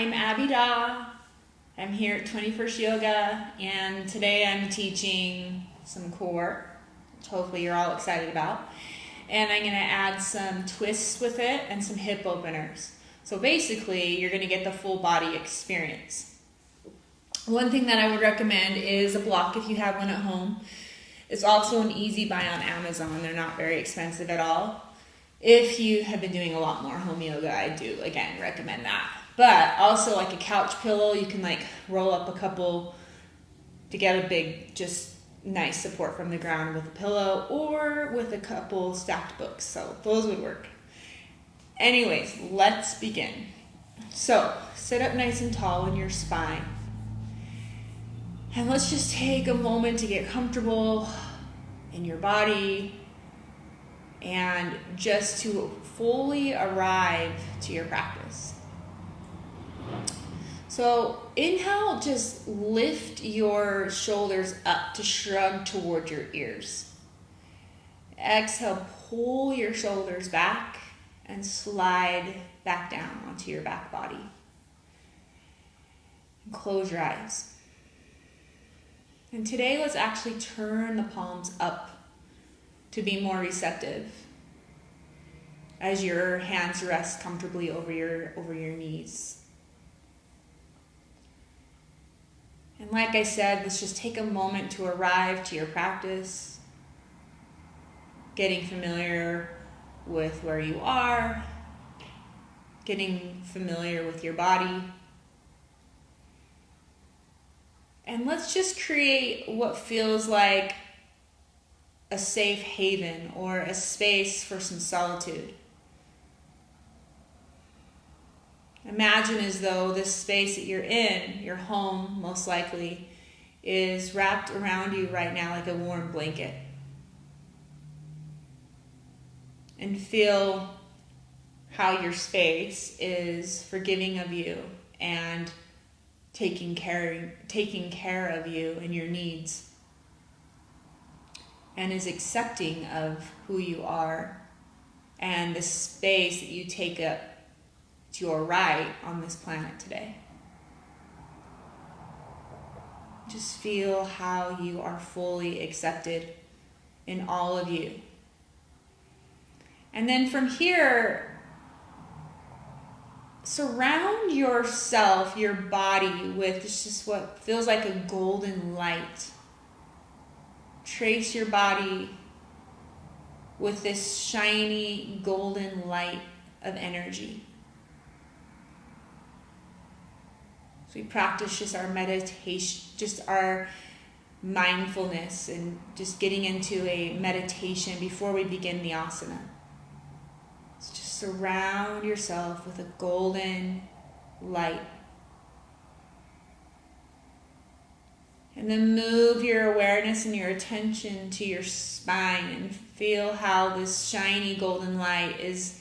I'm Abbey Daw. I'm here at 21st Yoga, and today I'm teaching some core, which hopefully you're all excited about. And I'm going to add some twists with it and some hip openers. So basically, you're going to get the full body experience. One thing that I would recommend is a block if you have one at home. It's also an easy buy on Amazon. They're not very expensive at all. If you have been doing a lot more home yoga, I do, again, recommend that. But also like a couch pillow, you can like roll up a couple to get a big, just nice support from the ground with a pillow or with a couple stacked books. So those would work. Anyways, let's begin. So sit up nice and tall in your spine. And let's just take a moment to get comfortable in your body and just to fully arrive to your practice. So inhale, just lift your shoulders up to shrug toward your ears. Exhale, pull your shoulders back and slide back down onto your back body. And close your eyes. And today, let's actually turn the palms up to be more receptive as your hands rest comfortably over your knees. And like I said, let's just take a moment to arrive to your practice, getting familiar with where you are, getting familiar with your body. And let's just create what feels like a safe haven or a space for some solitude. Imagine as though this space that you're in, your home most likely, is wrapped around you right now like a warm blanket. And feel how your space is forgiving of you and taking care of you and your needs, and is accepting of who you are and the space that you take up to your right on this planet today. Just feel how you are fully accepted in all of you. And then from here, surround yourself, your body, with just what feels like a golden light. Trace your body with this shiny golden light of energy. So we practice just our meditation, just our mindfulness, and just getting into a meditation before we begin the asana. So just surround yourself with a golden light. And then move your awareness and your attention to your spine and feel how this shiny golden light is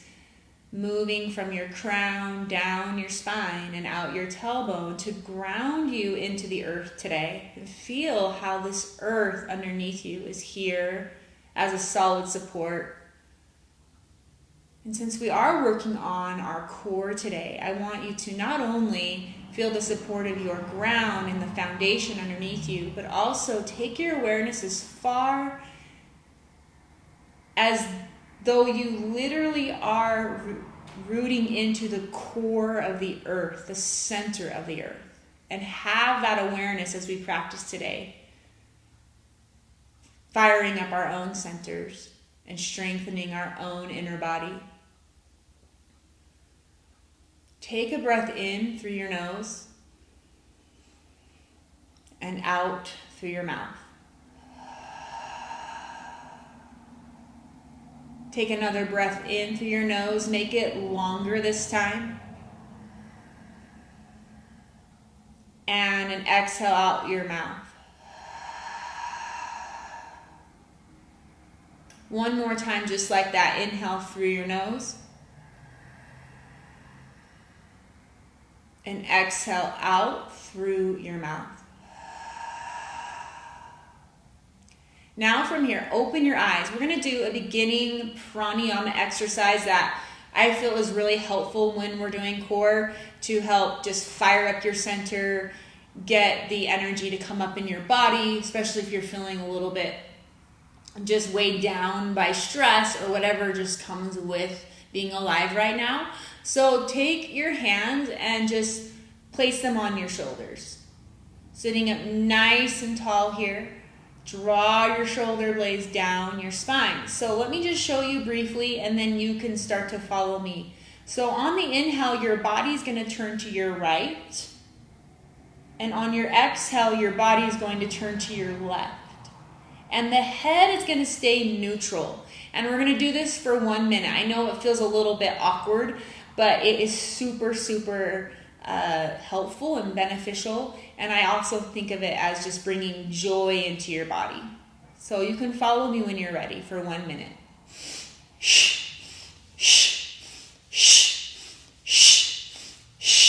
moving from your crown down your spine and out your tailbone to ground you into the earth today. And feel how this earth underneath you is here as a solid support. And since we are working on our core today, I want you to not only feel the support of your ground and the foundation underneath you, but also take your awareness as far as though you literally are rooting into the core of the earth, the center of the earth, and have that awareness as we practice today, firing up our own centers and strengthening our own inner body. Take a breath in through your nose and out through your mouth. Take another breath in through your nose. Make it longer this time. And an exhale out your mouth. One more time just like that. Inhale through your nose. And exhale out through your mouth. Now from here, open your eyes. We're going to do a beginning pranayama exercise that I feel is really helpful when we're doing core to help just fire up your center, get the energy to come up in your body, especially if you're feeling a little bit just weighed down by stress or whatever just comes with being alive right now. So take your hands and just place them on your shoulders. Sitting up nice and tall here. Draw your shoulder blades down your spine. So let me just show you briefly and then you can start to follow me. So on the inhale, your body's going to turn to your right. And on your exhale, your body is going to turn to your left. And the head is going to stay neutral. And we're going to do this for 1 minute. I know it feels a little bit awkward, but it is super, super helpful and beneficial. And I also think of it as just bringing joy into your body. So you can follow me when you're ready for 1 minute. Shh, shh, shh, shh, shh, shh.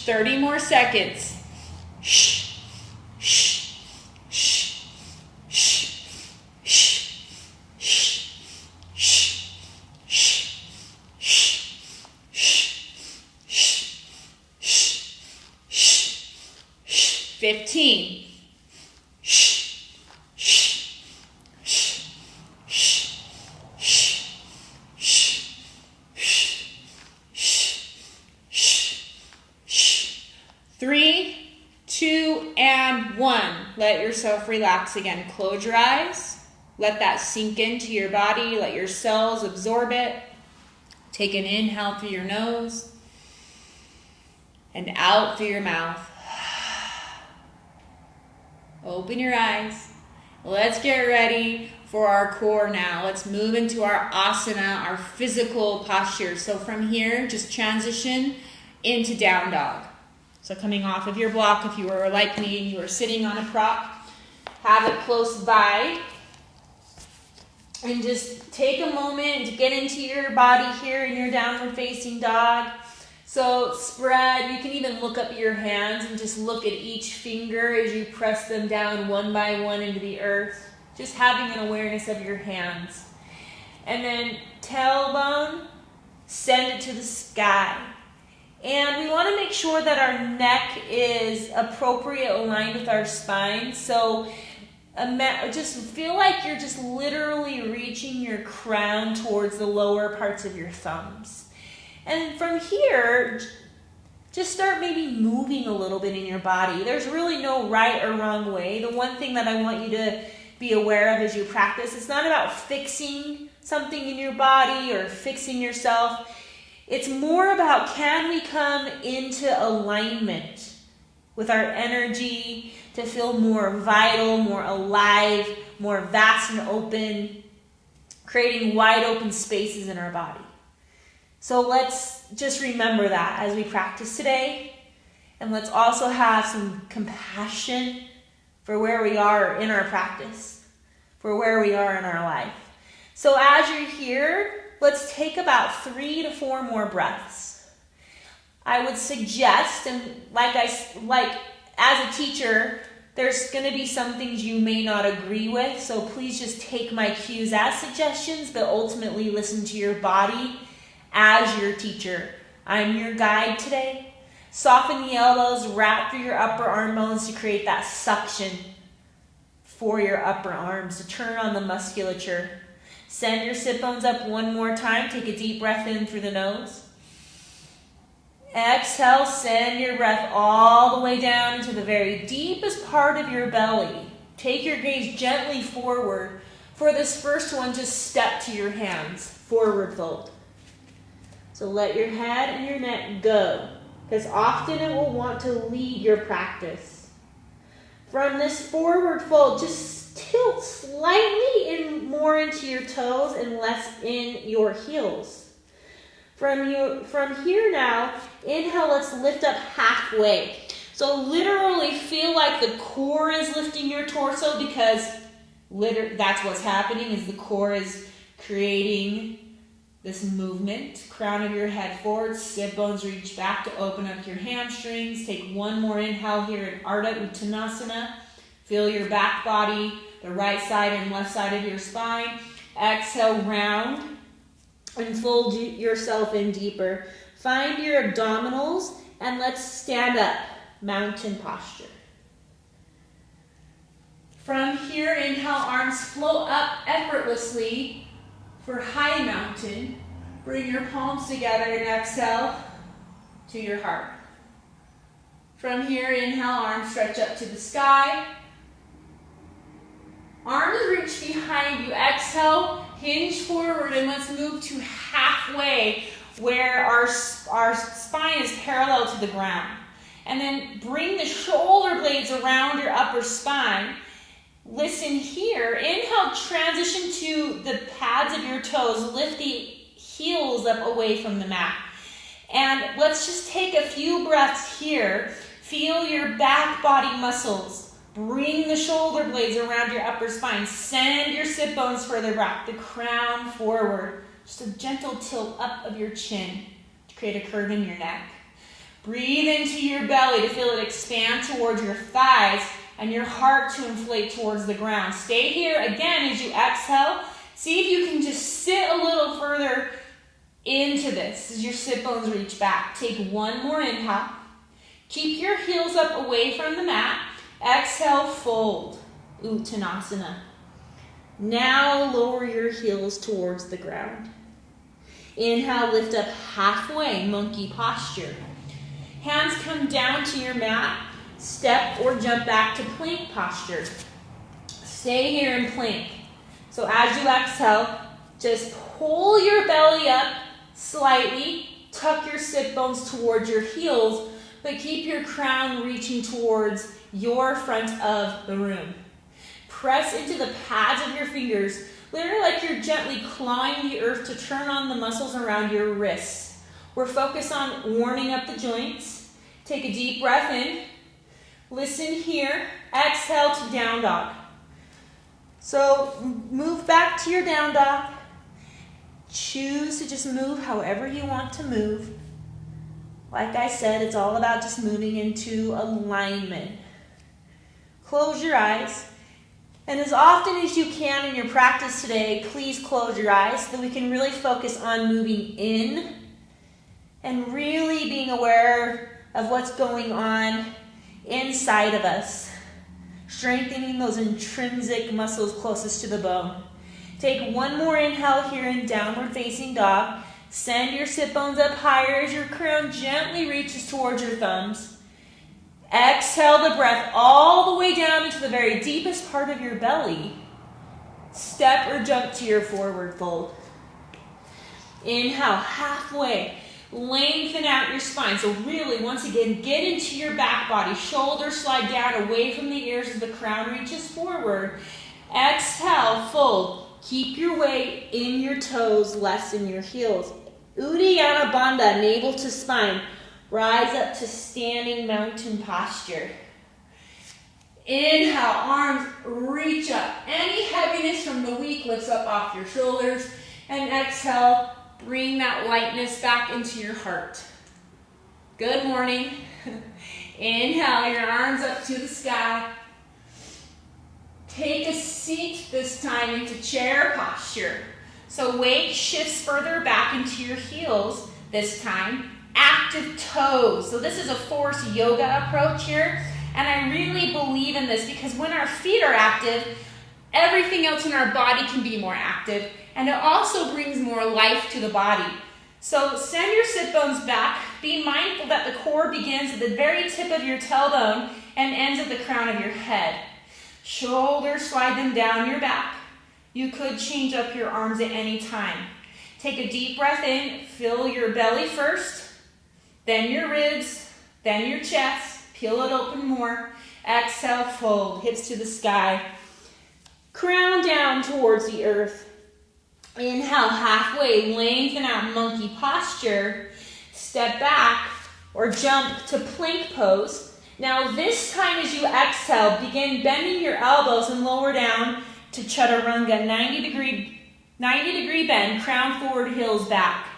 30 more seconds. Shh, shh, shh, shh, shh, shh, shh, shh, shh, shh, shh, shh. 15. Shh, shh, shh, shh, shh, shh, shh. 3, 2, and 1. Let yourself relax again. Close your eyes. Let that sink into your body. Let your cells absorb it. Take an inhale through your nose and out through your mouth. Open your eyes. Let's get ready for our core now. Let's move into our asana, our physical posture. So from here, just transition into down dog. So coming off of your block, if you were like me and you were sitting on a prop, have it close by. And just take a moment to get into your body here in your downward facing dog. So spread, you can even look up your hands and just look at each finger as you press them down one by one into the earth. Just having an awareness of your hands. And then tailbone, send it to the sky. And we want to make sure that our neck is appropriate aligned with our spine. So just feel like you're just literally reaching your crown towards the lower parts of your thumbs. And from here, just start maybe moving a little bit in your body. There's really no right or wrong way. The one thing that I want you to be aware of as you practice, it's not about fixing something in your body or fixing yourself. It's more about, can we come into alignment with our energy to feel more vital, more alive, more vast and open, creating wide open spaces in our body. So let's just remember that as we practice today. And let's also have some compassion for where we are in our practice, for where we are in our life. So as you're here, let's take about 3 to 4 more breaths. I would suggest, and like as a teacher, there's going to be some things you may not agree with, so please just take my cues as suggestions, but ultimately listen to your body as your teacher. I'm your guide today. Soften the elbows, wrap through your upper arm bones to create that suction for your upper arms, to turn on the musculature. Send your sit bones up one more time. Take a deep breath in through the nose. Exhale, send your breath all the way down into the very deepest part of your belly. Take your gaze gently forward. For this first one, just step to your hands, forward fold. So let your head and your neck go, because often it will want to lead your practice. From this forward fold, just tilt slightly more into your toes and less in your heels. From here now, inhale, let's lift up halfway. So literally feel like the core is lifting your torso, because that's what's happening, is the core is creating this movement. Crown of your head forward, sit bones reach back to open up your hamstrings. Take one more inhale here in Ardha Uttanasana. Feel your back body, the right side and left side of your spine. Exhale, round and fold yourself in deeper. Find your abdominals and let's stand up, mountain posture. From here, inhale, arms float up effortlessly for high mountain. Bring your palms together and exhale to your heart. From here, inhale, arms stretch up to the sky. Arms reach behind you. Exhale, hinge forward, and let's move to halfway where our spine is parallel to the ground. And then bring the shoulder blades around your upper spine. Listen here. Inhale, transition to the pads of your toes. Lift the heels up away from the mat. And let's just take a few breaths here. Feel your back body muscles. Bring the shoulder blades around your upper spine. Send your sit bones further back. The crown forward. Just a gentle tilt up of your chin to create a curve in your neck. Breathe into your belly to feel it expand towards your thighs and your heart to inflate towards the ground. Stay here again as you exhale. See if you can just sit a little further into this as your sit bones reach back. Take one more inhale. Keep your heels up away from the mat. Exhale, fold, Uttanasana. Now lower your heels towards the ground. Inhale, lift up halfway, monkey posture. Hands come down to your mat. Step or jump back to plank posture. Stay here in plank. So as you exhale, just pull your belly up slightly. Tuck your sit bones towards your heels, but keep your crown reaching towards your front of the room. Press into the pads of your fingers, literally like you're gently clawing the earth to turn on the muscles around your wrists. We're focused on warming up the joints. Take a deep breath in. Listen here. Exhale to down dog. So move back to your down dog. Choose to just move however you want to move. Like I said, it's all about just moving into alignment. Close your eyes. And as often as you can in your practice today, please close your eyes so that we can really focus on moving in and really being aware of what's going on inside of us, strengthening those intrinsic muscles closest to the bone. Take one more inhale here in downward facing dog. Send your sit bones up higher as your crown gently reaches towards your thumbs. Exhale the breath all the way down into the very deepest part of your belly. Step or jump to your forward fold. Inhale, halfway. Lengthen out your spine. So really, once again, get into your back body. Shoulders slide down away from the ears as the crown reaches forward. Exhale, fold. Keep your weight in your toes, less in your heels. Uddiyana Bandha, navel to spine. Rise up to standing mountain posture. Inhale, arms reach up. Any heaviness from the week lifts up off your shoulders. And exhale, bring that lightness back into your heart. Good morning. Inhale, your arms up to the sky. Take a seat this time into chair posture. So weight shifts further back into your heels this time. Active toes. So this is a forced yoga approach here. And I really believe in this because when our feet are active, everything else in our body can be more active. And it also brings more life to the body. So send your sit bones back. Be mindful that the core begins at the very tip of your tailbone and ends at the crown of your head. Shoulders slide them down your back. You could change up your arms at any time. Take a deep breath in. Fill your belly first. Then your ribs, then your chest. Peel it open more. Exhale, fold, hips to the sky. Crown down towards the earth. Inhale, halfway, lengthen out monkey posture. Step back or jump to plank pose. Now this time as you exhale, begin bending your elbows and lower down to chaturanga, 90 degree bend, crown forward, heels back.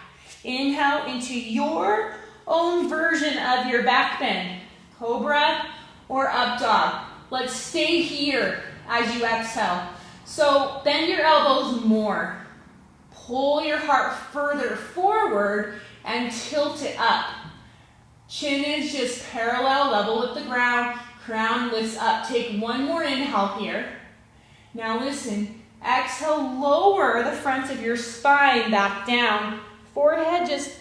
Inhale into your own version of your back bend, Cobra or up dog. Let's stay here as you exhale. So bend your elbows more. Pull your heart further forward and tilt it up. Chin is just parallel, level with the ground. Crown lifts up. Take one more inhale here. Now listen, exhale, lower the front of your spine back down. Forehead just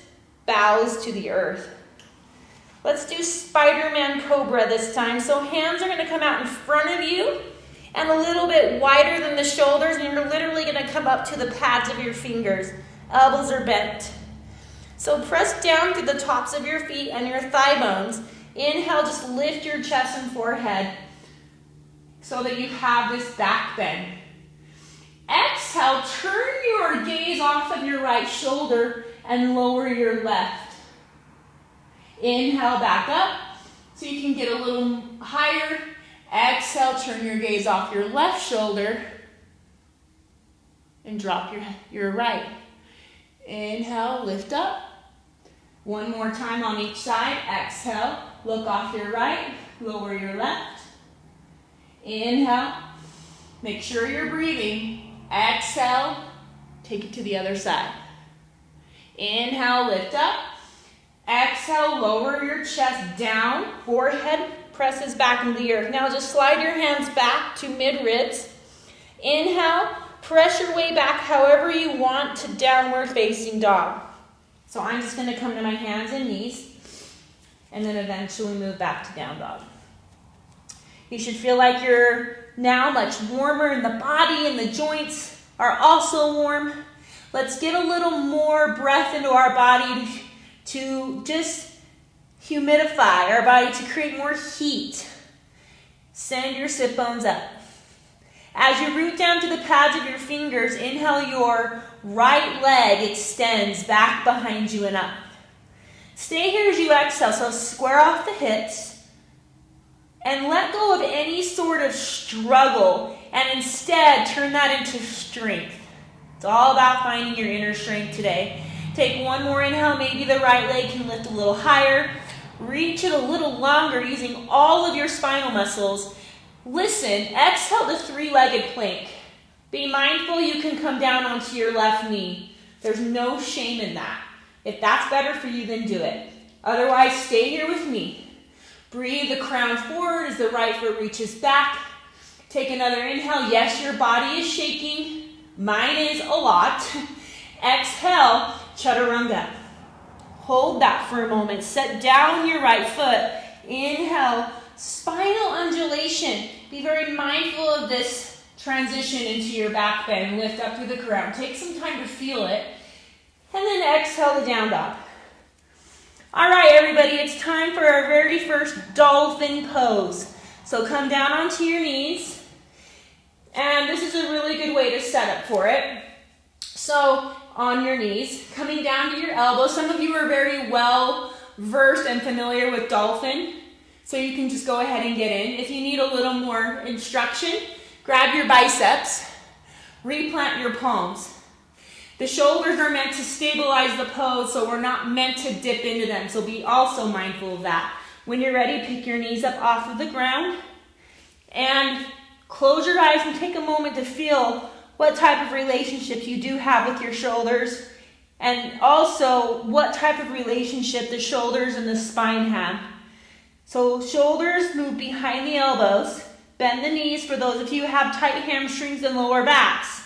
bows to the earth. Let's do Spider-Man Cobra this time. So hands are going to come out in front of you and a little bit wider than the shoulders, and you're literally going to come up to the pads of your fingers. Elbows are bent. So press down to the tops of your feet and your thigh bones. Inhale, just lift your chest and forehead so that you have this back bend. Exhale, turn your gaze off of your right shoulder and lower your left. Inhale, back up so you can get a little higher. Exhale, turn your gaze off your left shoulder and drop your right. Inhale, lift up. One more time on each side. Exhale, look off your right, lower your left. Inhale, make sure you're breathing. Exhale, take it to the other side. Inhale, lift up. Exhale, lower your chest down. Forehead presses back into the earth. Now just slide your hands back to mid-ribs. Inhale, press your way back however you want to downward facing dog. So I'm just going to come to my hands and knees and then eventually move back to down dog. You should feel like you're now much warmer in the body and the joints are also warm. Let's get a little more breath into our body to just humidify our body, to create more heat. Send your sit bones up. As you root down to the pads of your fingers, inhale, your right leg extends back behind you and up. Stay here as you exhale, so square off the hips and let go of any sort of struggle and instead turn that into strength. It's all about finding your inner strength today. Take one more inhale, maybe the right leg can lift a little higher. Reach it a little longer using all of your spinal muscles. Listen, exhale to three-legged plank. Be mindful you can come down onto your left knee. There's no shame in that. If that's better for you, then do it. Otherwise, stay here with me. Breathe the crown forward as the right foot reaches back. Take another inhale. Yes, your body is shaking. Mine is a lot. Exhale, chaturanga. Hold that for a moment. Set down your right foot. Inhale, spinal undulation. Be very mindful of this transition into your back bend. Lift up through the crown. Take some time to feel it. And then exhale to down dog. All right, everybody, it's time for our very first dolphin pose. So come down onto your knees. And this is a really good way to set up for it. So on your knees, coming down to your elbows. Some of you are very well versed and familiar with dolphin, so you can just go ahead and get in. If you need a little more instruction, grab your biceps, replant your palms. The shoulders are meant to stabilize the pose, so we're not meant to dip into them, so be also mindful of that. When you're ready, pick your knees up off of the ground and close your eyes and take a moment to feel what type of relationship you do have with your shoulders, and also what type of relationship the shoulders and the spine have. So shoulders move behind the elbows, bend the knees for those of you who have tight hamstrings and lower backs,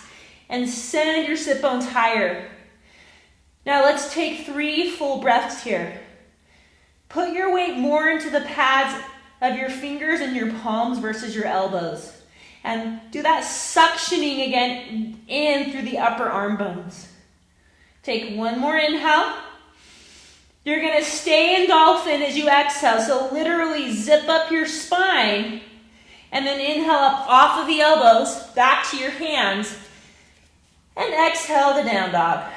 and send your sit bones higher. Now let's take 3 full breaths here. Put your weight more into the pads of your fingers and your palms versus your elbows. And do that suctioning again in through the upper arm bones. Take one more inhale. You're going to stay in dolphin as you exhale. So literally zip up your spine and then inhale up off of the elbows, back to your hands. And exhale to down dog.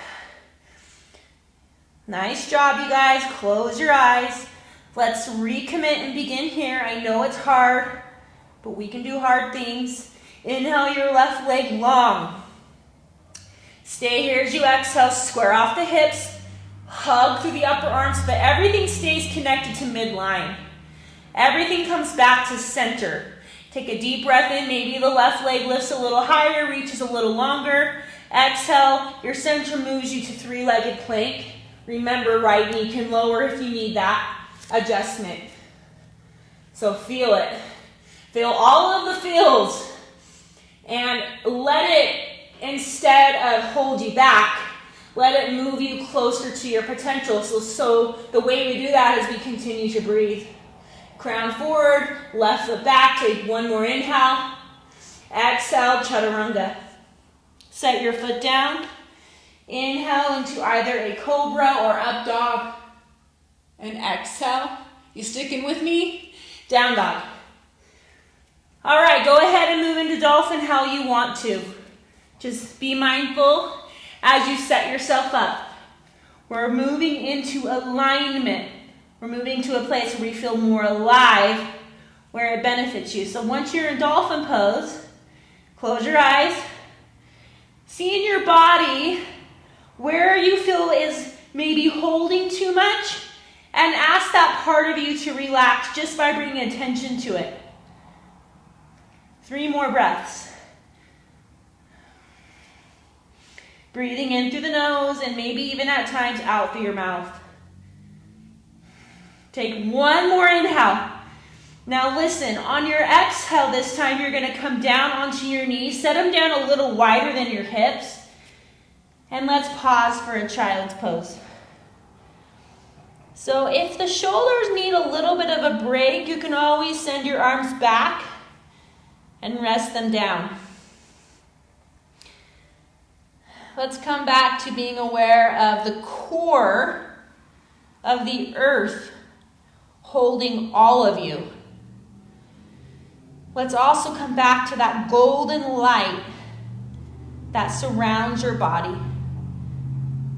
Nice job, you guys. Close your eyes. Let's recommit and begin here. I know it's hard, but we can do hard things. Inhale your left leg long. Stay here as you exhale. Square off the hips. Hug through the upper arms, but everything stays connected to midline. Everything comes back to center. Take a deep breath in. Maybe the left leg lifts a little higher, reaches a little longer. Exhale. Your center moves you to three-legged plank. Remember, right knee can lower if you need that adjustment. So feel it. Feel all of the feels. And let it, instead of hold you back, let it move you closer to your potential. So the way we do that is we continue to breathe. Crown forward, left foot back. Take one more inhale. Exhale, chaturanga. Set your foot down. Inhale into either a cobra or up dog. And exhale. You sticking with me? Down dog. All right, go ahead and move into dolphin how you want to. Just be mindful as you set yourself up. We're moving into alignment. We're moving to a place where we feel more alive, where it benefits you. So once you're in dolphin pose, close your eyes. See in your body where you feel is maybe holding too much, and ask that part of you to relax just by bringing attention to it. 3 more breaths. Breathing in through the nose and maybe even at times out through your mouth. Take one more inhale. Now listen, on your exhale this time you're going to come down onto your knees. Set them down a little wider than your hips. And let's pause for a child's pose. So if the shoulders need a little bit of a break, you can always send your arms back and rest them down. Let's come back to being aware of the core of the earth holding all of you. Let's also come back to that golden light that surrounds your body.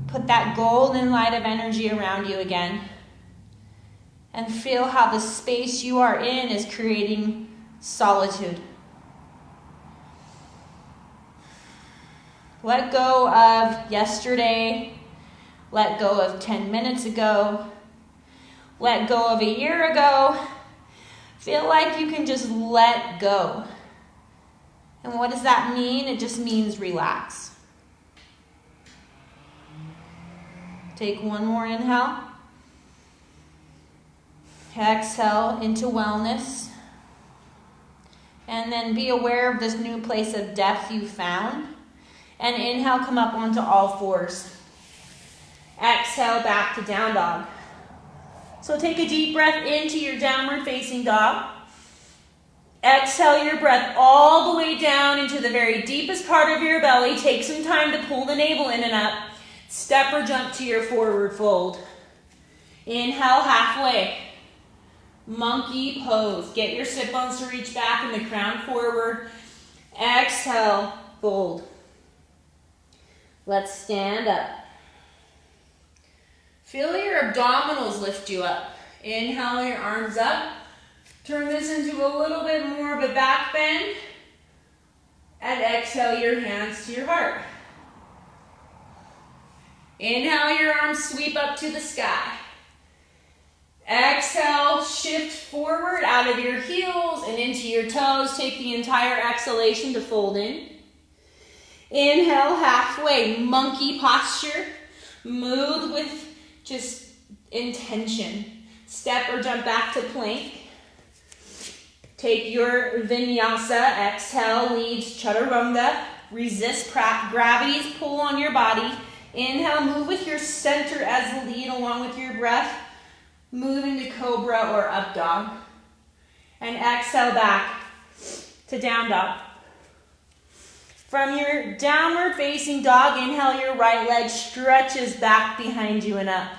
Put that golden light of energy around you again. And feel how the space you are in is creating solitude. Let go of yesterday. Let go of 10 minutes ago. Let go of a year ago. Feel like you can just let go. And what does that mean? It just means relax. Take one more inhale. Exhale into wellness. And then be aware of this new place of depth you found. And inhale, come up onto all fours. Exhale, back to down dog. So take a deep breath into your downward facing dog. Exhale your breath all the way down into the very deepest part of your belly. Take some time to pull the navel in and up. Step or jump to your forward fold. Inhale halfway. Monkey pose. Get your sit bones to reach back and the crown forward. Exhale, fold. Let's stand up. Feel your abdominals lift you up. Inhale your arms up. Turn this into a little bit more of a back bend. And exhale your hands to your heart. Inhale your arms sweep up to the sky. Exhale, shift forward out of your heels and into your toes. Take the entire exhalation to fold in. Inhale halfway, monkey posture. Move with just intention. Step or jump back to plank. Take your vinyasa. Exhale leads chaturanga. Resist gravity's pull on your body. Inhale, move with your center as the lead along with your breath. Move into cobra or up dog. And exhale back to down dog. From your downward facing dog, inhale your right leg stretches back behind you and up.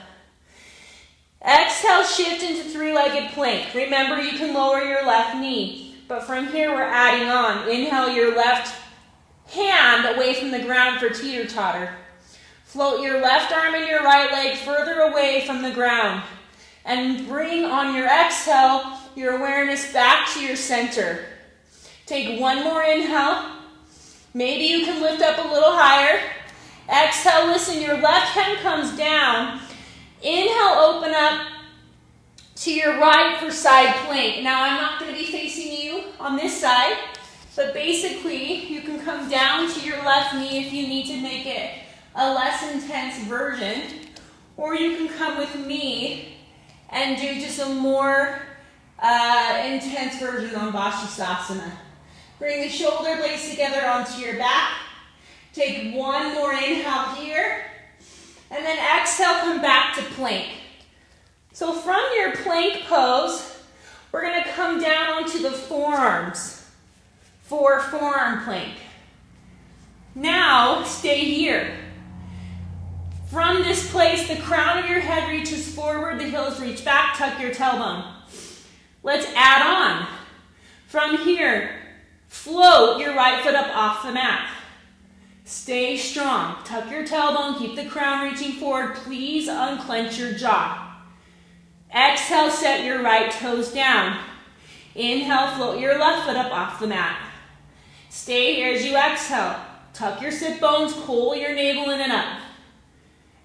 Exhale, shift into three-legged plank. Remember, you can lower your left knee. But from here, we're adding on. Inhale your left hand away from the ground for teeter-totter. Float your left arm and your right leg further away from the ground. And bring on your exhale your awareness back to your center. Take one more inhale. Maybe you can lift up a little higher. Exhale, listen, your left hand comes down. Inhale, open up to your right for side plank. Now, I'm not going to be facing you on this side, but basically, you can come down to your left knee if you need to make it a less intense version, or you can come with me and do just a more intense version on Vashisthasana. Bring the shoulder blades together onto your back. Take one more inhale here. And then exhale, come back to plank. So from your plank pose, we're going to come down onto the forearms for forearm plank. Now, stay here. From this place, the crown of your head reaches forward, the heels reach back, tuck your tailbone. Let's add on. From here, float your right foot up off the mat. Stay strong. Tuck your tailbone, keep the crown reaching forward. Please unclench your jaw. Exhale, set your right toes down. Inhale, float your left foot up off the mat. Stay here as you exhale. Tuck your sit bones, pull your navel in and up.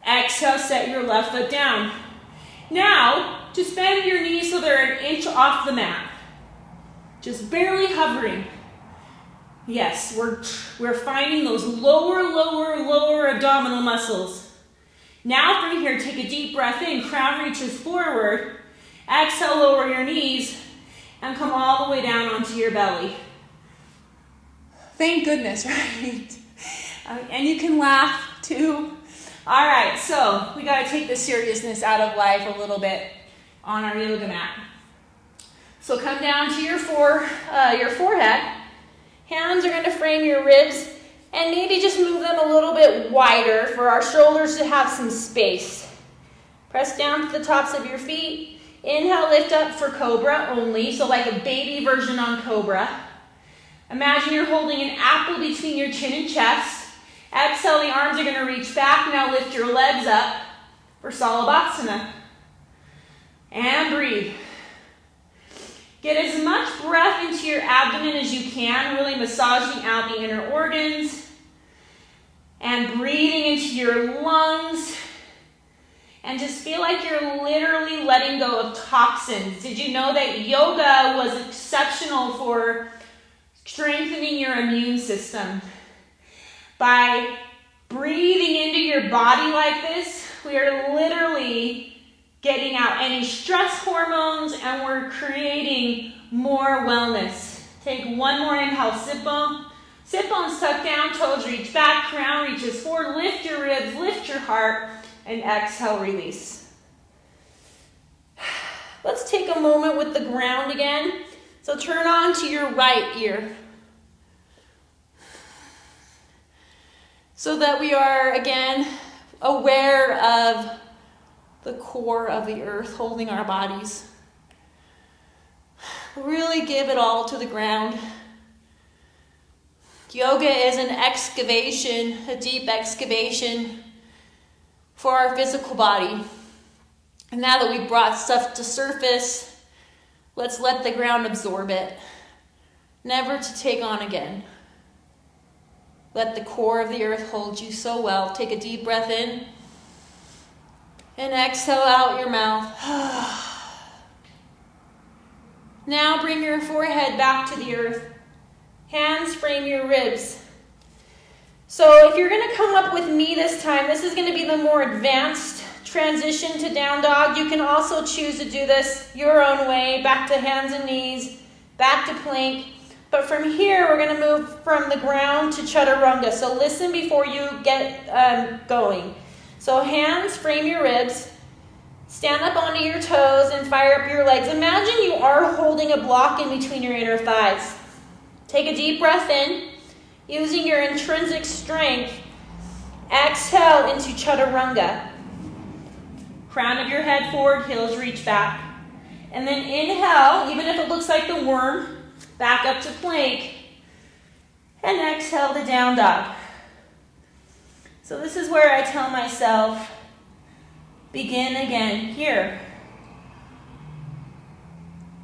Exhale, set your left foot down. Now, just bend your knees so they're an inch off the mat. Just barely hovering. Yes, we're finding those lower abdominal muscles. Now from here, take a deep breath in. Crown reaches forward. Exhale, lower your knees, and come all the way down onto your belly. Thank goodness, right? And you can laugh too. All right, so we got to take the seriousness out of life a little bit on our yoga mat. So come down to your forehead. Hands are going to frame your ribs, and maybe just move them a little bit wider for our shoulders to have some space. Press down to the tops of your feet. Inhale, lift up for Cobra only, so like a baby version on Cobra. Imagine you're holding an apple between your chin and chest. Exhale, the arms are going to reach back. Now lift your legs up for Salabhasana. And breathe. Get as much breath into your abdomen as you can, really massaging out the inner organs. And breathing into your lungs. And just feel like you're literally letting go of toxins. Did you know that yoga was exceptional for strengthening your immune system? By breathing into your body like this, we are literally getting out any stress hormones, and we're creating more wellness. Take one more inhale, sit bones tuck down, toes reach back, crown reaches forward, lift your ribs, lift your heart, and exhale, release. Let's take a moment with the ground again. So turn on to your right ear. So that we are, again, aware of the core of the earth holding our bodies. Really give it all to the ground. Yoga is an excavation, a deep excavation for our physical body. And now that we've brought stuff to surface, let's let the ground absorb it, never to take on again. Let the core of the earth hold you so well. Take a deep breath in. And exhale out your mouth. Now bring your forehead back to the earth. Hands frame your ribs. So if you're going to come up with me this time, this is going to be the more advanced transition to down dog. You can also choose to do this your own way, back to hands and knees, back to plank. But from here, we're going to move from the ground to chaturanga. So listen before you get going. So hands frame your ribs. Stand up onto your toes and fire up your legs. Imagine you are holding a block in between your inner thighs. Take a deep breath in. Using your intrinsic strength, exhale into chaturanga. Crown of your head forward, heels reach back. And then inhale, even if it looks like the worm, back up to plank. And exhale to down dog. So this is where I tell myself, begin again here.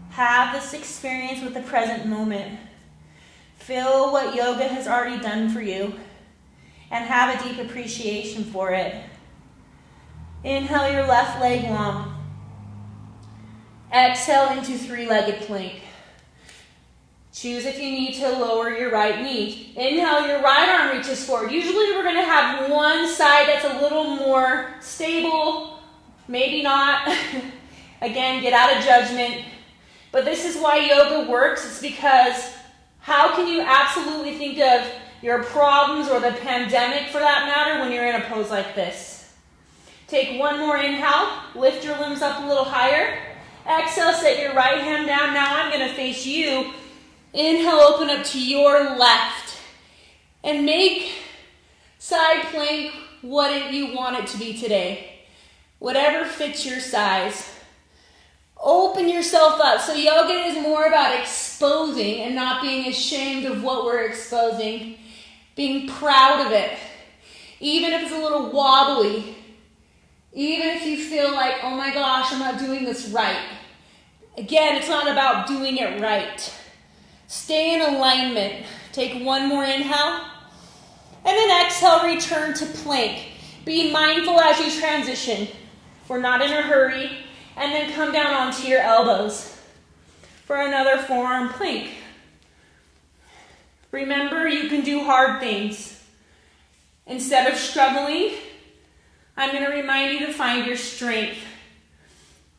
Have this experience with the present moment. Feel what yoga has already done for you and have a deep appreciation for it. Inhale your left leg long. Exhale into three-legged plank. Choose if you need to lower your right knee. Inhale, your right arm reaches forward. Usually we're going to have one side that's a little more stable, maybe not. Again, get out of judgment. But this is why yoga works. It's because how can you absolutely think of your problems or the pandemic for that matter when you're in a pose like this? Take one more inhale. Lift your limbs up a little higher. Exhale, set your right hand down. Now I'm going to face you. Inhale, open up to your left. And make side plank what you want it to be today. Whatever fits your size. Open yourself up. So yoga is more about exposing and not being ashamed of what we're exposing. Being proud of it. Even if it's a little wobbly. Even if you feel like, oh my gosh, I'm not doing this right. Again, it's not about doing it right. Stay in alignment. Take one more inhale. And then exhale, return to plank. Be mindful as you transition. We're not in a hurry. And then come down onto your elbows for another forearm plank. Remember, you can do hard things. Instead of struggling, I'm going to remind you to find your strength.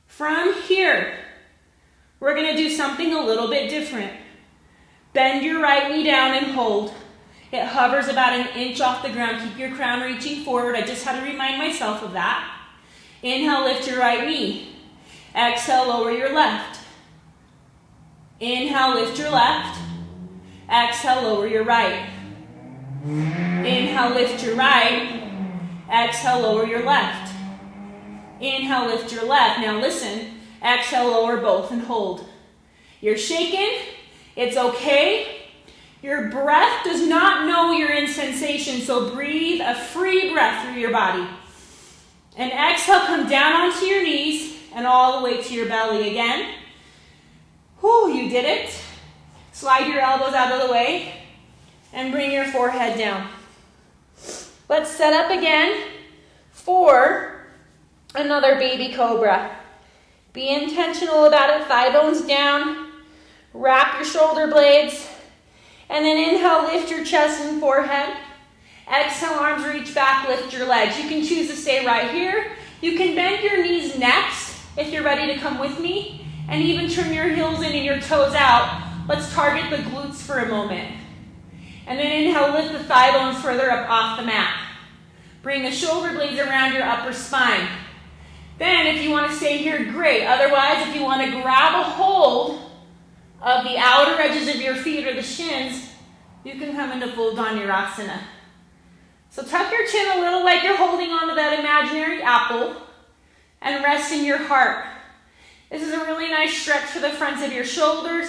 From here, we're going to do something a little bit different. Bend your right knee down and hold. It hovers about an inch off the ground. Keep your crown reaching forward. I just had to remind myself of that. Inhale, lift your right knee. Exhale, lower your left. Inhale, lift your left. Exhale, lower your right. Inhale, lift your right. Exhale, lower your left. Inhale, lift your left. Now listen. Exhale, lower both and hold. You're shaking. It's okay. Your breath does not know you're in sensation, so breathe a free breath through your body. And exhale, come down onto your knees and all the way to your belly again. Whew, you did it. Slide your elbows out of the way and bring your forehead down. Let's set up again for another baby cobra. Be intentional about it. Thigh bones down. Wrap your shoulder blades. And then inhale, lift your chest and forehead. Exhale, arms reach back, lift your legs. You can choose to stay right here. You can bend your knees next if you're ready to come with me. And even turn your heels in and your toes out. Let's target the glutes for a moment. And then inhale, lift the thigh bones further up off the mat. Bring the shoulder blades around your upper spine. Then if you want to stay here, great. Otherwise, if you want to grab a hold of the outer edges of your feet or the shins, you can come into full Dhanurasana. So tuck your chin a little like you're holding onto that imaginary apple and rest in your heart. This is a really nice stretch for the fronts of your shoulders.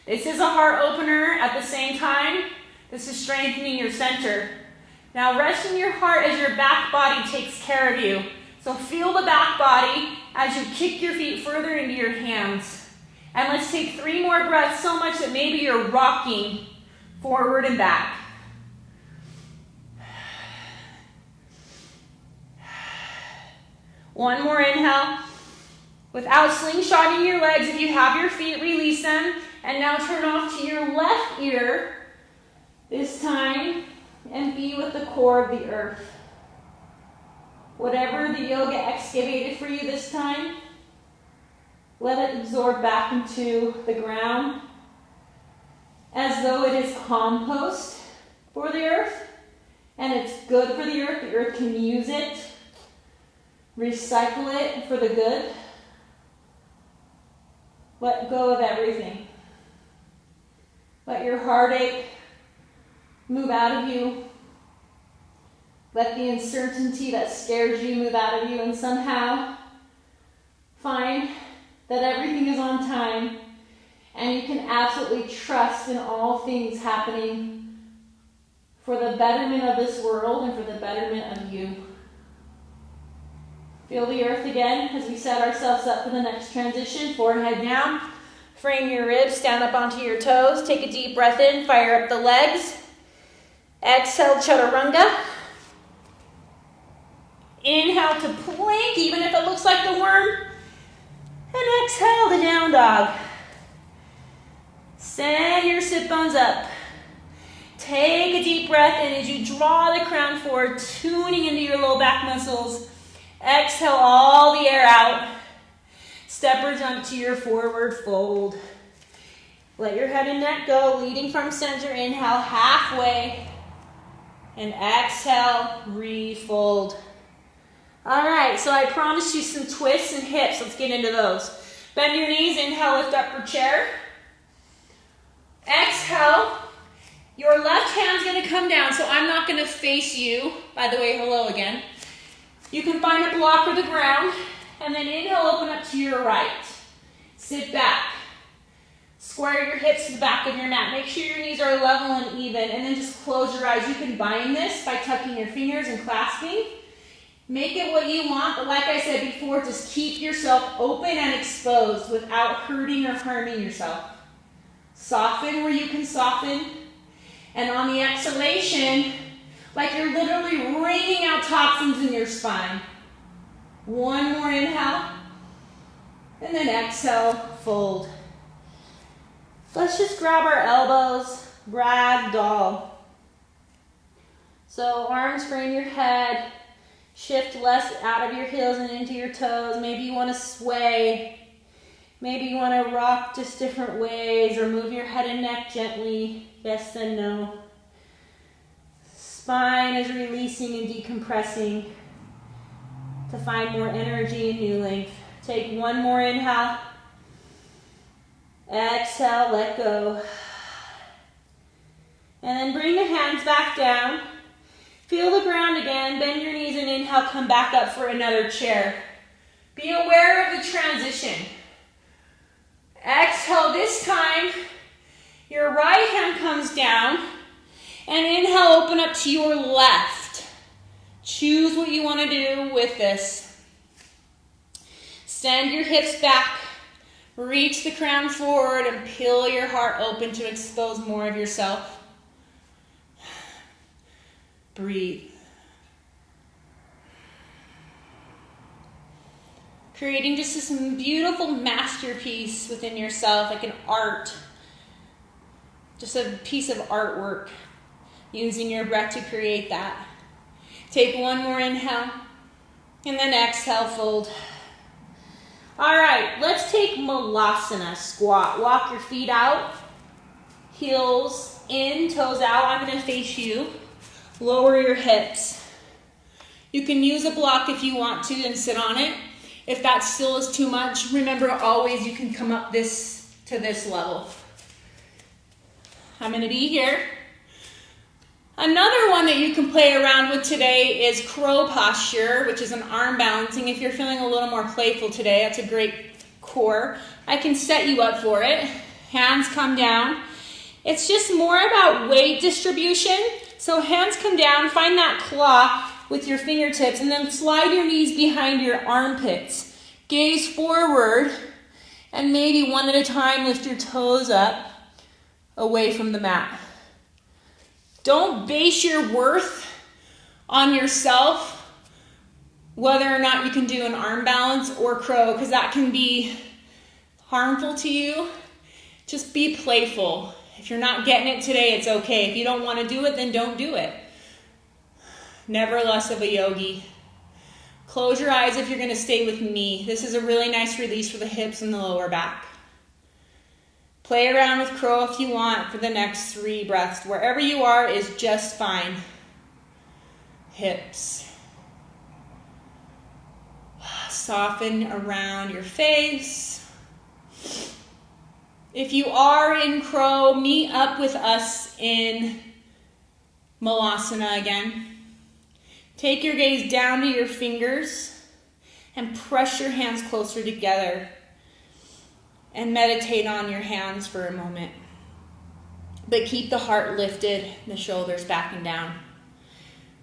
This is a heart opener at the same time. This is strengthening your center. Now rest in your heart as your back body takes care of you. So feel the back body as you kick your feet further into your hands. And let's take 3 more breaths, so much that maybe you're rocking forward and back. One more inhale. Without slingshotting your legs, if you have your feet, release them. And now turn off to your left ear this time and be with the core of the earth. Whatever the yoga excavated for you this time, let it absorb back into the ground as though it is compost for the earth and it's good for the earth can use it, recycle it for the good. Let go of everything. Let your heartache move out of you. Let the uncertainty that scares you move out of you, and somehow find that everything is on time and you can absolutely trust in all things happening for the betterment of this world and for the betterment of you. Feel the earth again as we set ourselves up for the next transition. Forehead down. Frame your ribs. Stand up onto your toes. Take a deep breath in. Fire up the legs. Exhale, chaturanga. Inhale to plank, even if it looks like the worm. And exhale to down dog. Send your sit bones up. Take a deep breath in as you draw the crown forward, tuning into your low back muscles. Exhale all the air out. Step or jump to your forward fold. Let your head and neck go, leading from center. Inhale halfway. And exhale, refold. All right, so I promised you some twists and hips. Let's get into those. Bend your knees. Inhale, lift up for chair. Exhale. Your left hand's going to come down, so I'm not going to face you. By the way, hello again. You can find a block or the ground, and then inhale, open up to your right. Sit back. Square your hips to the back of your mat. Make sure your knees are level and even, and then just close your eyes. You can bind this by tucking your fingers and clasping. Make it what you want, but like I said before, just keep yourself open and exposed without hurting or harming yourself. Soften where you can soften. And on the exhalation, like you're literally wringing out toxins in your spine. One more inhale. And then exhale, fold. Let's just grab our elbows, rag doll. So arms frame your head. Shift less out of your heels and into your toes. Maybe you want to sway. Maybe you want to rock just different ways or move your head and neck gently. Yes and no. Spine is releasing and decompressing to find more energy and new length. Take one more inhale. Exhale, let go. And then bring the hands back down. Feel the ground again. Bend your knees and inhale, come back up for another chair. Be aware of the transition. Exhale this time. Your right hand comes down. And inhale, open up to your left. Choose what you want to do with this. Send your hips back. Reach the crown forward and peel your heart open to expose more of yourself. Breathe. Creating just this beautiful masterpiece within yourself, like an art. Just a piece of artwork. Using your breath to create that. Take one more inhale. And then exhale, fold. All right, let's take Malasana, squat. Walk your feet out. Heels in, toes out. I'm going to face you. Lower your hips. You can use a block if you want to and sit on it. If that still is too much, remember always you can come up to this level. I'm going to be here. Another one that you can play around with today is crow posture, which is an arm balancing. If you're feeling a little more playful today, that's a great core. I can set you up for it. Hands come down. It's just more about weight distribution. So hands come down, find that claw with your fingertips, and then slide your knees behind your armpits. Gaze forward, and maybe one at a time lift your toes up away from the mat. Don't base your worth on yourself, whether or not you can do an arm balance or crow, because that can be harmful to you. Just be playful. If you're not getting it today, it's okay. If you don't want to do it, then don't do it. Never less of a yogi. Close your eyes if you're going to stay with me. This is a really nice release for the hips and the lower back. Play around with crow if you want for the next 3 breaths. Wherever you are is just fine. Hips. Soften around your face. If you are in crow, meet up with us in Malasana again. Take your gaze down to your fingers and press your hands closer together. And meditate on your hands for a moment. but keep the heart lifted, the shoulders back and down.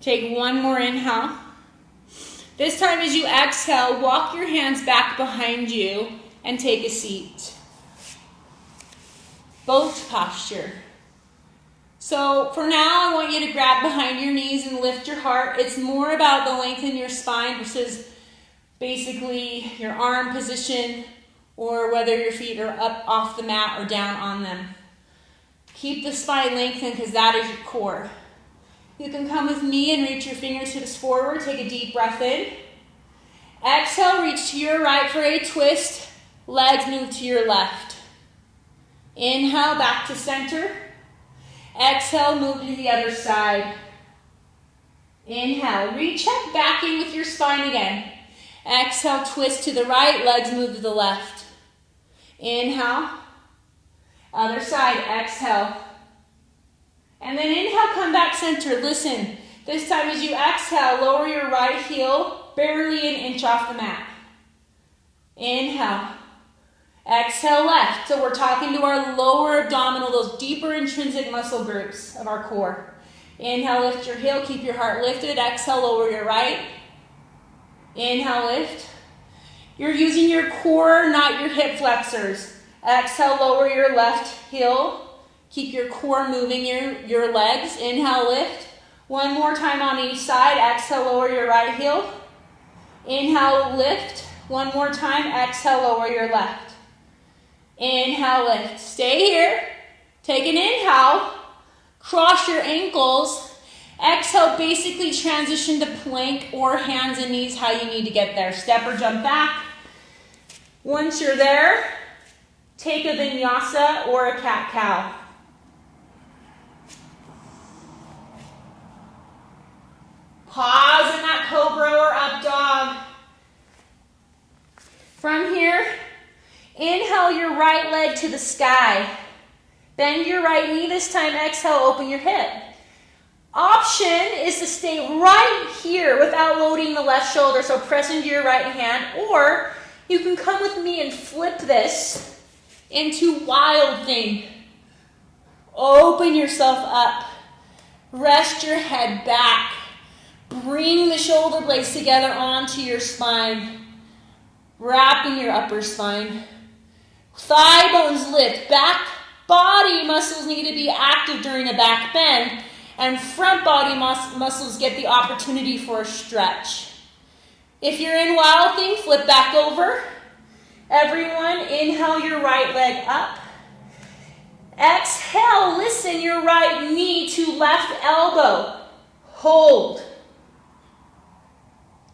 Take one more inhale. This time as you exhale, walk your hands back behind you and take a seat. Boat posture. So for now, I want you to grab behind your knees and lift your heart. It's more about the length in your spine versus basically your arm position or whether your feet are up off the mat or down on them. Keep the spine lengthened because that is your core. You can come with me and reach your fingertips forward. Take a deep breath in. Exhale, reach to your right for a twist. Legs move to your left. Inhale, back to center. Exhale, move to the other side. Inhale, recheck back in with your spine again. Exhale, twist to the right, legs move to the left. Inhale, other side, exhale. And then inhale, come back center. Listen, this time as you exhale, lower your right heel barely an inch off the mat. Inhale. Exhale, left. So we're talking to our lower abdominal, those deeper intrinsic muscle groups of our core. Inhale, lift your heel, keep your heart lifted. Exhale, lower your right. Inhale, lift. You're using your core, not your hip flexors. Exhale, lower your left heel. Keep your core moving your legs. Inhale, lift. One more time on each side. Exhale, lower your right heel. Inhale, lift. One more time. Exhale, lower your left. Inhale, lift. Stay here. Take an inhale. Cross your ankles. Exhale, basically transition to plank or hands and knees, how you need to get there. Step or jump back. Once you're there, take a vinyasa or a cat-cow. Pause in that cobra or up dog. From here, inhale your right leg to the sky. Bend your right knee this time. Exhale, open your hip. Option is to stay right here without loading the left shoulder, so press into your right hand, or you can come with me and flip this into wild thing. Open yourself up. Rest your head back. Bring the shoulder blades together onto your spine. Wrapping your upper spine. Thigh bones lift. Back body muscles need to be active during a back bend. And front body muscles get the opportunity for a stretch. If you're in wild thing, flip back over. Everyone, inhale your right leg up. Exhale, listen your right knee to left elbow. Hold.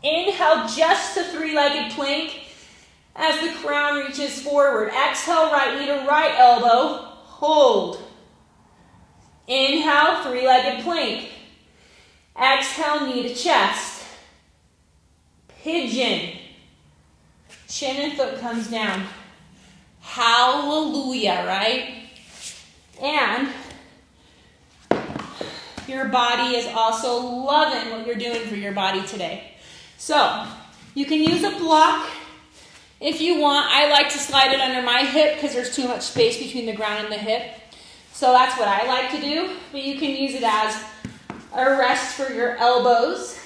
Inhale just to three-legged plank as the crown reaches forward. Exhale, right knee to right elbow. Hold. Inhale, three-legged plank. Exhale, knee to chest. Pigeon. Chin and foot comes down. Hallelujah, right? And your body is also loving what you're doing for your body today. So, you can use a block if you want. I like to slide it under my hip because there's too much space between the ground and the hip. So that's what I like to do. But you can use it as a rest for your elbows.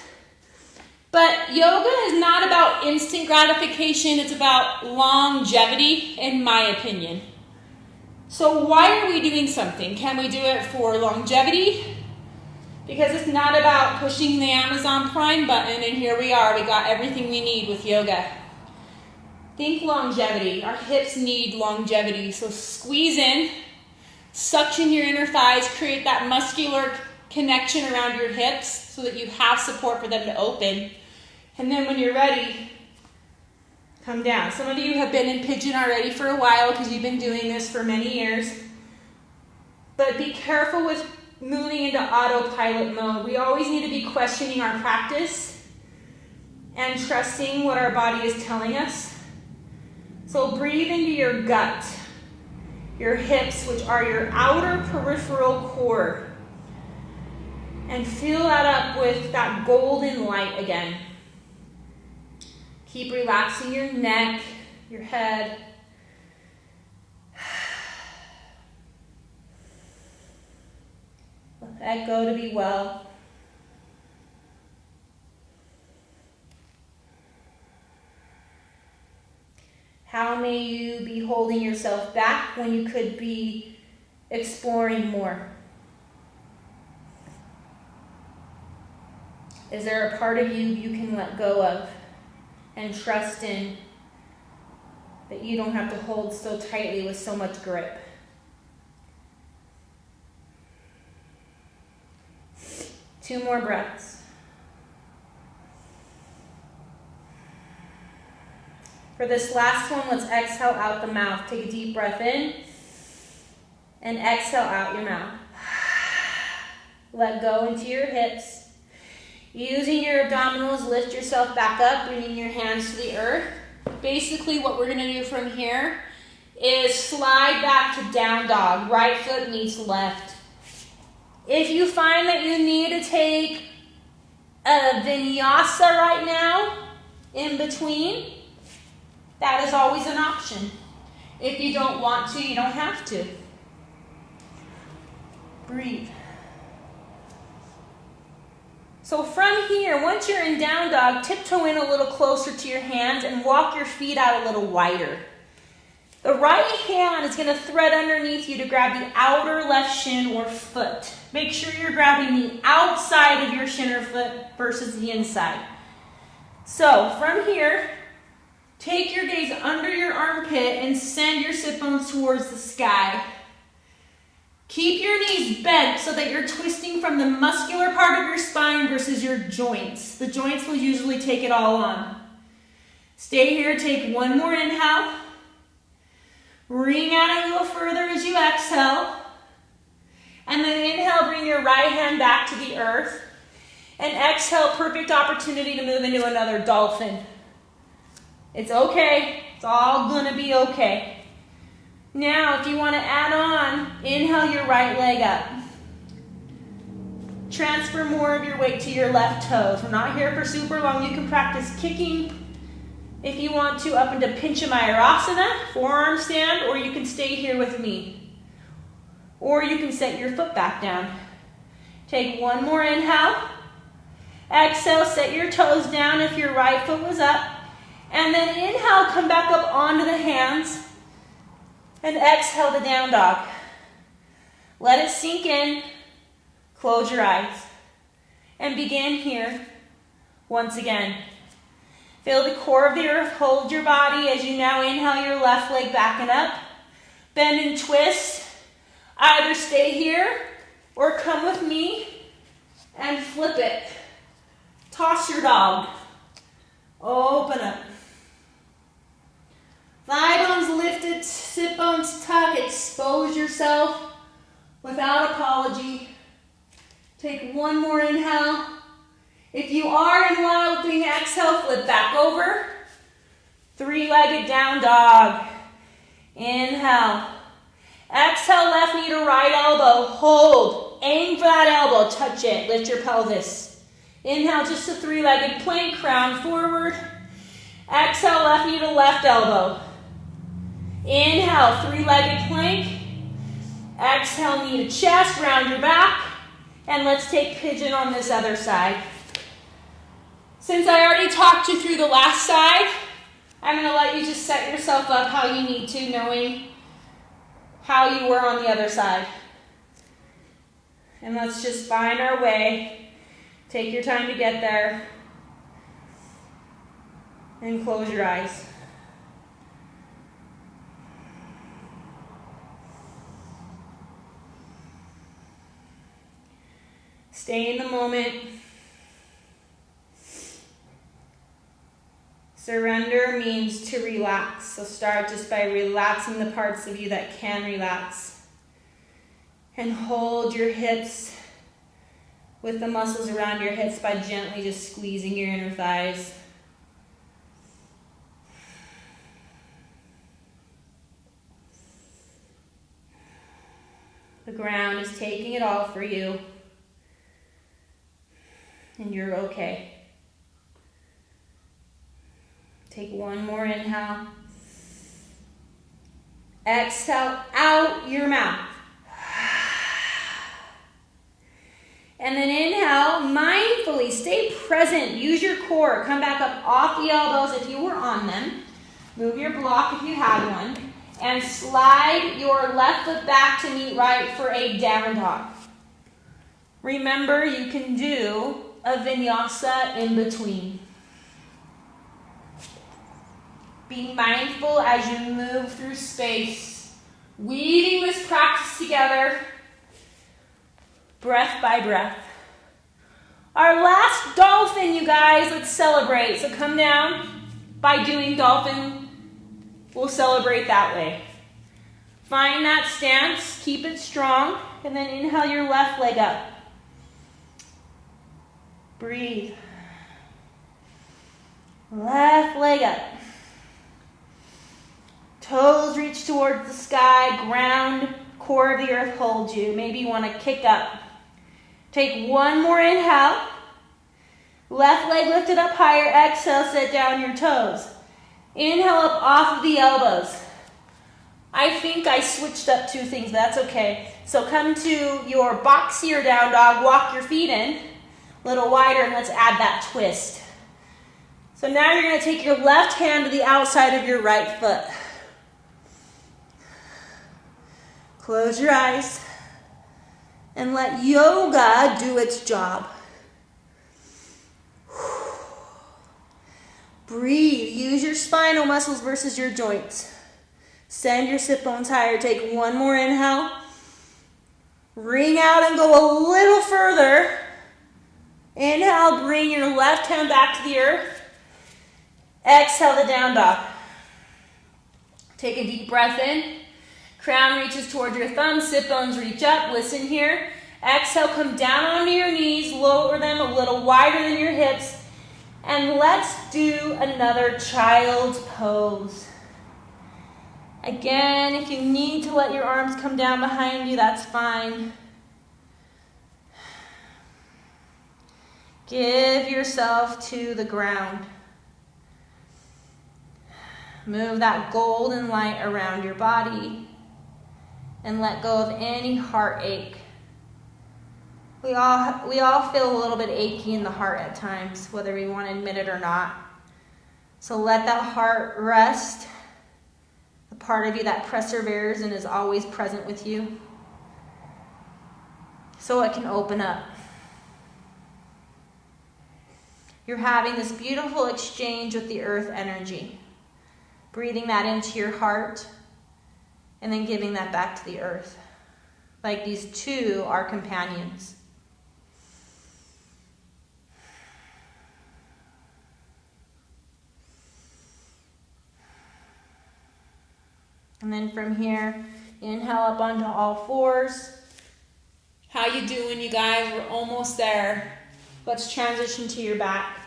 But yoga is not about instant gratification. It's about longevity, in my opinion. So why are we doing something? Can we do it for longevity? Because it's not about pushing the Amazon Prime button and here we are. We got everything we need with yoga. Think longevity. Our hips need longevity. So squeeze in, suction your inner thighs, create that muscular connection around your hips so that you have support for them to open. And then when you're ready, come down. Some of you have been in pigeon already for a while because you've been doing this for many years. But be careful with moving into autopilot mode. We always need to be questioning our practice and trusting what our body is telling us. So breathe into your gut, your hips, which are your outer peripheral core. And fill that up with that golden light again. Keep relaxing your neck, your head. Let go to be well. How may you be holding yourself back when you could be exploring more? Is there a part of you you can let go of and trust in that you don't have to hold so tightly with so much grip? Two more breaths. For this last one, let's exhale out the mouth. Take a deep breath in and exhale out your mouth. Let go into your hips. Using your abdominals, lift yourself back up, bringing your hands to the earth. Basically, what we're going to do from here is slide back to down dog. Right foot meets left. If you find that you need to take a vinyasa right now in between, that is always an option. If you don't want to, you don't have to. Breathe. So from here, once you're in down dog, tiptoe in a little closer to your hands and walk your feet out a little wider. The right hand is going to thread underneath you to grab the outer left shin or foot. Make sure you're grabbing the outside of your shin or foot versus the inside. So from here, take your gaze under your armpit and send your sit bones towards the sky. Keep your knees bent so that you're twisting from the muscular part of your spine versus your joints. The joints will usually take it all on. Stay here, take one more inhale. Ring out a little further as you exhale. And then inhale, bring your right hand back to the earth. And exhale, perfect opportunity to move into another dolphin. It's okay. It's all gonna be okay. Now, if you want to add on, inhale your right leg up. Transfer more of your weight to your left toes. We're not here for super long. You can practice kicking if you want to up into Pranayama, forearm stand, or you can stay here with me. Or you can set your foot back down. Take one more inhale. Exhale, set your toes down if your right foot was up. And then inhale, come back up onto the hands. And exhale to down dog. Let it sink in. Close your eyes. And begin here once again. Feel the core of the earth. Hold your body as you now inhale your left leg back and up. Bend and twist. Either stay here or come with me and flip it. Toss your dog. Open up. Thigh bones lifted, sit bones tucked, expose yourself without apology. Take one more inhale. If you are in wild thing, exhale, flip back over. Three-legged down dog. Inhale. Exhale, left knee to right elbow. Hold. Aim for that elbow. Touch it. Lift your pelvis. Inhale, just a three-legged plank, crown forward. Exhale, left knee to left elbow. Inhale, three-legged plank. Exhale, knee to chest, round your back. And let's take pigeon on this other side. Since I already talked you through the last side, I'm going to let you just set yourself up how you need to, knowing how you were on the other side. And let's just find our way. Take your time to get there. And close your eyes. Stay in the moment. Surrender means to relax. So start just by relaxing the parts of you that can relax. And hold your hips with the muscles around your hips by gently just squeezing your inner thighs. The ground is taking it all for you. And you're okay. Take one more inhale. Exhale out your mouth. And then inhale, mindfully, stay present, use your core. Come back up off the elbows if you were on them. Move your block if you had one. And slide your left foot back to meet right for a down dog. Remember, you can do a vinyasa in between. Be mindful as you move through space, weaving this practice together, breath by breath. Our last dolphin, you guys, let's celebrate. So come down by doing dolphin. We'll celebrate that way. Find that stance, keep it strong, and then inhale your left leg up. Breathe. Left leg up. Toes reach towards the sky, ground, core of the earth holds you. Maybe you want to kick up. Take one more inhale. Left leg lifted up higher. Exhale, set down your toes. Inhale up off of the elbows. I think I switched up two things, but that's okay. So come to your boxy or down dog. Walk your feet in a little wider, and let's add that twist. So now you're going to take your left hand to the outside of your right foot. Close your eyes and let yoga do its job. Breathe. Use your spinal muscles versus your joints. Send your sit bones higher. Take one more inhale. Ring out and go a little further. Inhale, bring your left hand back to the earth. Exhale the down dog. Take a deep breath in. Crown reaches towards your thumb, sit bones reach up. Listen here. Exhale, come down onto your knees, lower them a little wider than your hips. And let's do another child's pose. Again, if you need to let your arms come down behind you, that's fine. Give yourself to the ground. Move that golden light around your body. And let go of any heartache. We all feel a little bit achy in the heart at times, whether we want to admit it or not. So let that heart rest. The part of you that perseveres and is always present with you. So it can open up. You're having this beautiful exchange with the earth energy. Breathing that into your heart. And then giving that back to the earth. Like these two are companions. And then from here, inhale up onto all fours. How you doing, you guys? We're almost there. Let's transition to your back.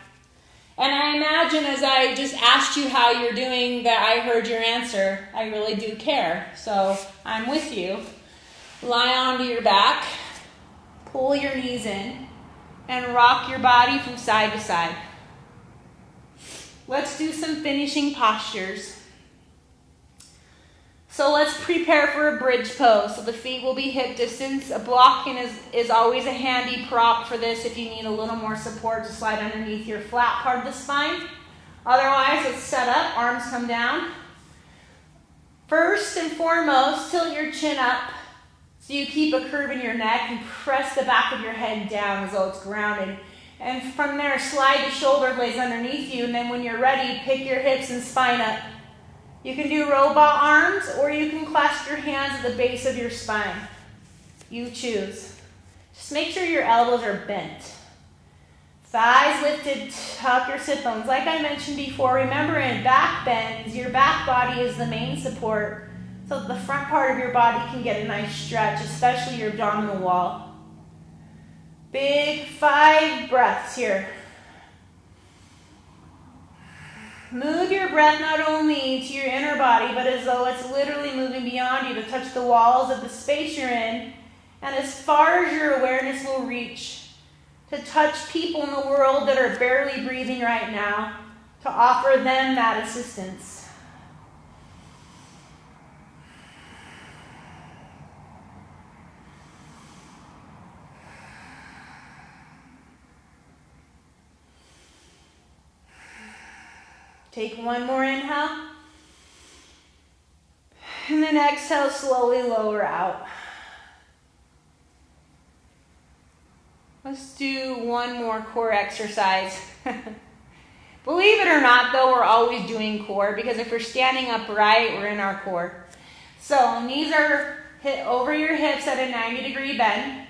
And I imagine as I just asked you how you're doing that I heard your answer. I really do care. So I'm with you. Lie onto your back. Pull your knees in. And rock your body from side to side. Let's do some finishing postures. So let's prepare for a bridge pose. So the feet will be hip distance. A blocking is always a handy prop for this if you need a little more support to slide underneath your flat part of the spine. Otherwise, let's set up, arms come down. First and foremost, tilt your chin up so you keep a curve in your neck and press the back of your head down as though it's grounded. And from there, slide the shoulder blades underneath you, and then when you're ready, pick your hips and spine up. You can do robot arms, or you can clasp your hands at the base of your spine. You choose. Just make sure your elbows are bent. Thighs lifted, tuck your sit bones. Like I mentioned before, remember in back bends, your back body is the main support, so that the front part of your body can get a nice stretch, especially your abdominal wall. Big 5 breaths here. Move your breath not only to your inner body, but as though it's literally moving beyond you to touch the walls of the space you're in, and as far as your awareness will reach, to touch people in the world that are barely breathing right now, to offer them that assistance. Take one more inhale. And then exhale, slowly lower out. Let's do one more core exercise. Believe it or not, though, we're always doing core because if we're standing upright, we're in our core. So knees are hit over your hips at a 90-degree bend.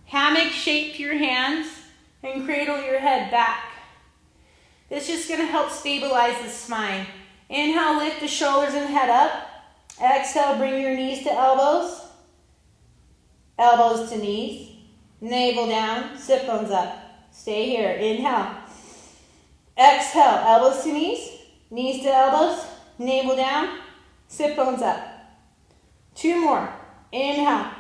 Hammock shape your hands and cradle your head back. This is just going to help stabilize the spine. Inhale, lift the shoulders and head up. Exhale, bring your knees to elbows. Elbows to knees. Navel down, sit bones up. Stay here. Inhale. Exhale, elbows to knees to elbows, navel down, sit bones up. 2 more. Inhale.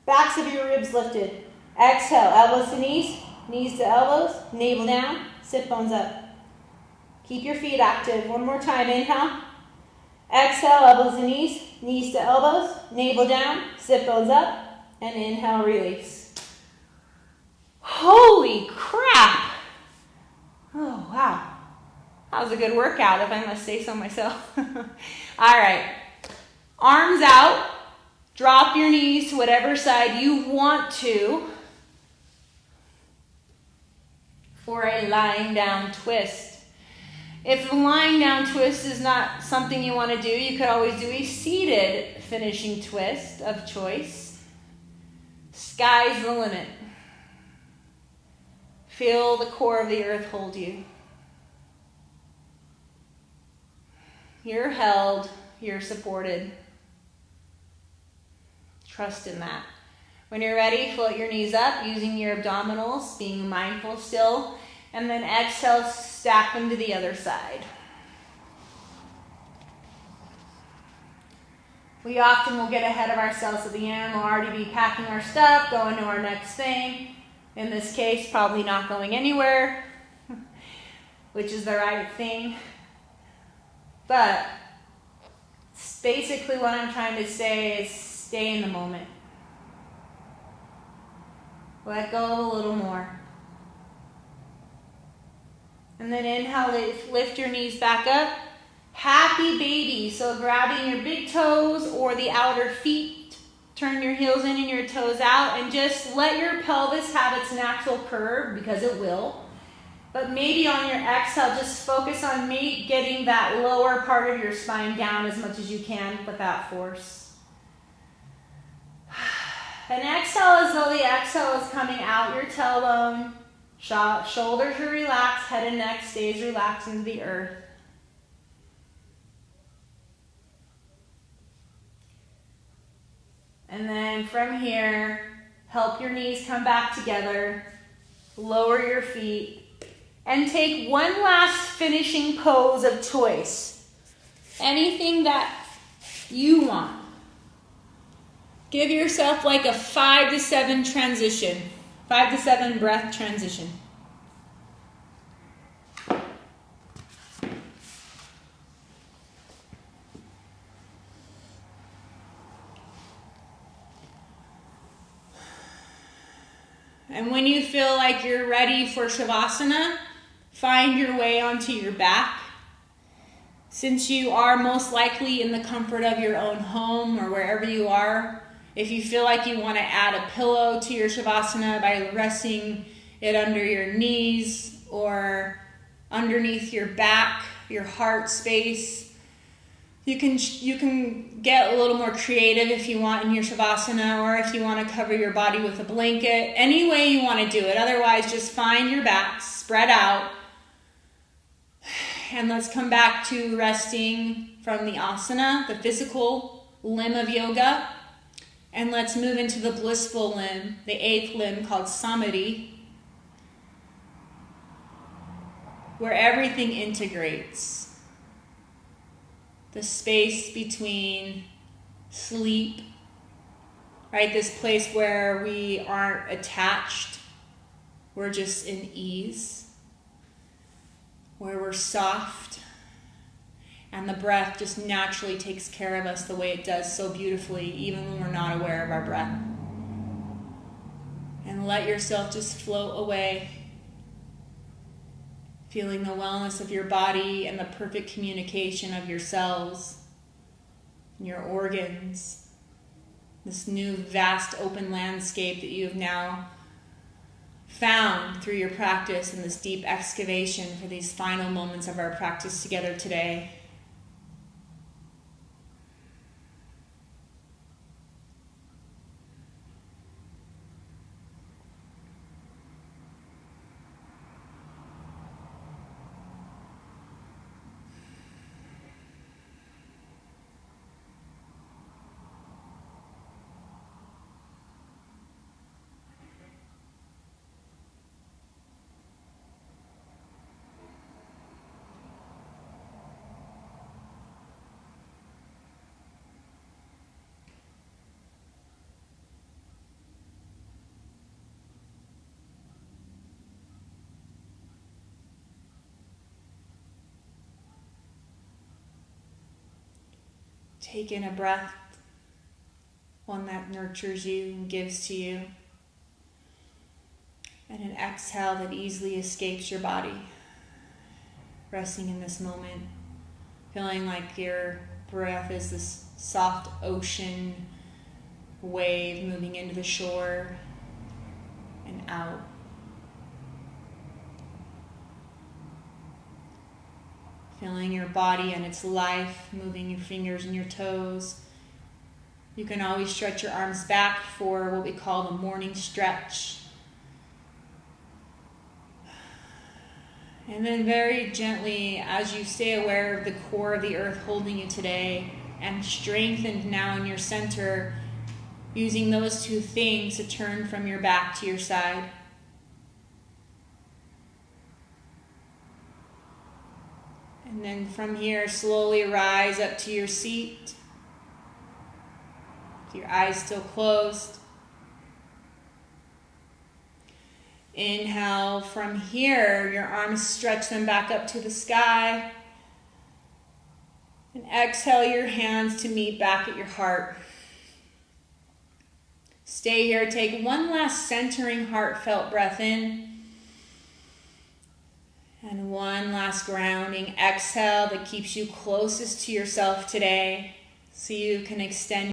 Backs of your ribs lifted. Exhale, elbows to knees to elbows, navel down, sit bones up. Keep your feet active. One more time. Inhale. Exhale, elbows to knees to elbows, navel down, sit bones up, and inhale, release. Holy crap! Oh, wow. That was a good workout, if I must say so myself. All right. Arms out. Drop your knees to whatever side you want to for a lying down twist. If the lying down twist is not something you want to do, you could always do a seated finishing twist of choice. Sky's the limit. Feel the core of the earth hold you. You're held, you're supported. Trust in that. When you're ready, float your knees up using your abdominals, being mindful still, and then exhale, stack them to the other side. We often will get ahead of ourselves at the end. We'll already be packing our stuff, going to our next thing. In this case, probably not going anywhere, which is the right thing. But basically what I'm trying to say is stay in the moment. Let go a little more. And then inhale, lift your knees back up. Happy baby. So grabbing your big toes or the outer feet. Turn your heels in and your toes out and just let your pelvis have its natural curve because it will. But maybe on your exhale, just focus on getting that lower part of your spine down as much as you can without force. And exhale as though the exhale is coming out your tailbone. Shoulders are relaxed, head and neck stays relaxed into the earth. And then from here, help your knees come back together, lower your feet, and take one last finishing pose of choice. Anything that you want. Give yourself like a 5 to 7 transition, 5 to 7 breath transition. And when you feel like you're ready for Savasana, find your way onto your back. Since you are most likely in the comfort of your own home or wherever you are, if you feel like you want to add a pillow to your Savasana by resting it under your knees or underneath your back, your heart space, you can get a little more creative if you want in your Savasana, or if you want to cover your body with a blanket. Any way you want to do it. Otherwise, just find your back, spread out. And let's come back to resting from the asana, the physical limb of yoga. And let's move into the blissful limb, the 8th limb called Samadhi, where everything integrates. The space between sleep, right? This place where we aren't attached, we're just in ease, where we're soft, and the breath just naturally takes care of us the way it does so beautifully, even when we're not aware of our breath. And let yourself just float away. Feeling the wellness of your body and the perfect communication of your cells and your organs. This new vast open landscape that you have now found through your practice and this deep excavation for these final moments of our practice together today. Take in a breath, one that nurtures you and gives to you, and an exhale that easily escapes your body. Resting in this moment, feeling like your breath is this soft ocean wave moving into the shore and out. Feeling your body and its life, moving your fingers and your toes. You can always stretch your arms back for what we call the morning stretch. And then very gently, as you stay aware of the core of the earth holding you today and strengthened now in your center, using those two things to turn from your back to your side. And then from here, slowly rise up to your seat, with your eyes still closed. Inhale from here, your arms stretch them back up to the sky. And exhale your hands to meet back at your heart. Stay here, take one last centering, heartfelt breath in. And one last grounding exhale that keeps you closest to yourself today, so you can extend